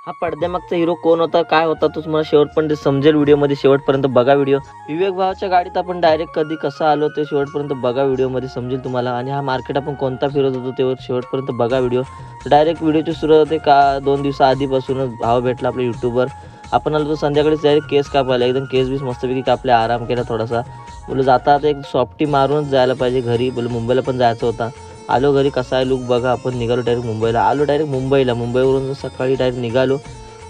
हा पडद्यामागचा हिरो कोण होता, काय होता, तो तुम्हाला शेवटपर्यंत समजेल व्हिडिओमध्ये. शेवटपर्यंत बघा व्हिडिओ. विवेक भावाच्या गाडीत आपण डायरेक्ट कधी कसं आलो ते शेवटपर्यंत बघा व्हिडिओमध्ये समजेल तुम्हाला. आणि हा मार्केट आपण कोणता फिरत होतो ते शेवटपर्यंत बघा व्हिडिओ. डायरेक्ट व्हिडिओची सुरुवात होते का 2 दिवसाआधीपासूनच भाव भेटला आपला यूट्यूबवर. आपण आलो तर संध्याकाळीच डायरेक्ट केस कापायला, एकदम केस बीस मस्तपैकी कापले, आराम केला थोडासा. बोललो जाता आता एक सॉफ्टी मारूनच जायला पाहिजे घरी. बोललो मुंबईला पण जायचं होता. आलो घरी, कसा आहे लुक बघा. आपण निघालो डायरेक्ट मुंबईला. आलो डायरेक्ट मुंबईवरून सकाळी डायरेक्ट निघालो.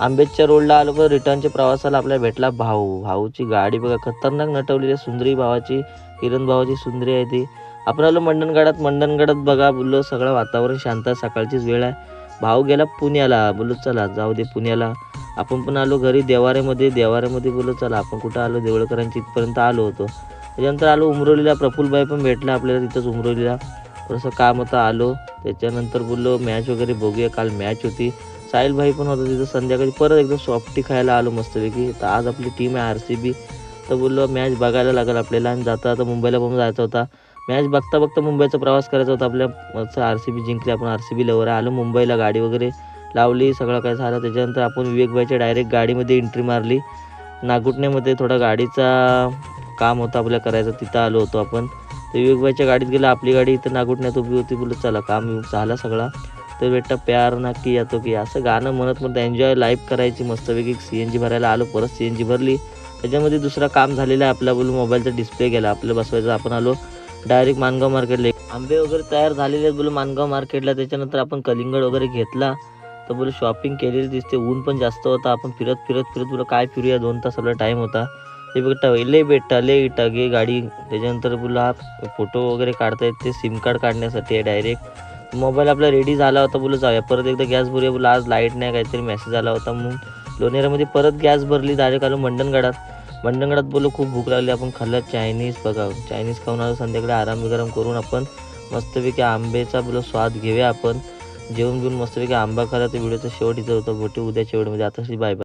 आंबेडच्या रोडला आलो, पण रिटर्नच्या प्रवासाला आपल्याला भेटला भाऊ. भाऊची गाडी बघा, खतरनाक नटवलेली आहे. सुंदरी भावाची, किरण भावाची सुंदरी आहे ती. आपण आलो मंडणगडात बघा. बोललो सगळं वातावरण शांत आहे, सकाळचीच वेळ आहे. भाऊ गेला पुण्याला. बोललो चला जाऊ दे पुण्याला. आपण पण आलो घरी देवाऱ्यामध्ये. बोललो चला आपण कुठं आलो, देवळकरांची इथपर्यंत आलो होतो. त्याच्यानंतर आलो उमरोलीला. प्रफुल्लबाई पण भेटला आपल्याला तिथंच उमरोलीला. थोडंसं काम होतं, आलो. त्याच्यानंतर बोललो मॅच वगैरे बघूया, काल मॅच होती. साहिल भाई पण होता तिथं. संध्याकाळी परत एकदम सॉफ्टी खायला आलो मस्तपैकी. तर आज आपली टीम आहे RCB. तर बोललो मॅच बघायला लागेल आपल्याला. आणि आता मुंबईला पण जायचा होता. मॅच बघता मुंबईचा प्रवास करायचा होता आपल्या. मस्त RCB जिंकली. आपण RCB लवर आलो मुंबईला. गाडी वगैरे लावली, सगळं काय झालं. त्याच्यानंतर आपण विवेक भाईच्या डायरेक्ट गाडीमध्ये एंट्री मारली. नागुटण्यामध्ये थोडा गाडीचा काम होता आपल्या करायचं, तिथं आलो होतो आपण. तर विवेक भाईच्या गाडीत गेलं. आपली गाडी इथं नागुटण्यात उभी होती. बोललो चला काम झाला सगळा. तर बेटा प्यार ना किया तो किया, असं गाणं म्हणत एन्जॉय लाईफ करायची मस्तपैकी. CNG भरायला आलो, परत CNG भरली. त्याच्यामध्ये दुसरं काम झालेलं आहे आपला. बोलू मोबाईलचा डिस्प्ले गेला आपल्याला बसवायचा. आपण आलो डायरेक्ट मानगाव मार्केटला. आंबे वगैरे तयार झालेले आहेत बोलू मानगाव मार्केटला. त्याच्यानंतर आपण कलिंगड वगैरे घेतला. तर बोलू शॉपिंग केलेली दिसते. ऊन पण जास्त होता. आपण फिरत बोलू काय फिरूया, 2 तास आपला टाईम होता. ते बेटा ले टागे गाडी. त्याच्यानंतर बोलू हा फोटो वगैरे काढता येते, सिम कार्ड काढण्यासाठी आहे डायरेक्ट. मोबाईल आपला रेडी झाला होता. बोलू जाऊया परत एकदा गॅस भरूया. बोलू आज लाईट नाही, काहीतरी मेसेज आला होता. मग लोणेरामध्ये परत गॅस भरली. डायरेक्ट आलो मंडणगडात. बोलू खूप भूक लागली. आपण खाल्लं चायनीज. बघा चायनीज खाऊन आलो. संध्याकाळी आराम करून आपण मस्तपैकी आंब्याचा बोलू स्वाद घेऊया आपण. जेवून घेऊन मस्तपैकी आंबा खाला. तर व्हिडिओचा शेवट इथं होता. भेटू उद्याच्या व्हिडिओमध्ये. आता बाय बाय.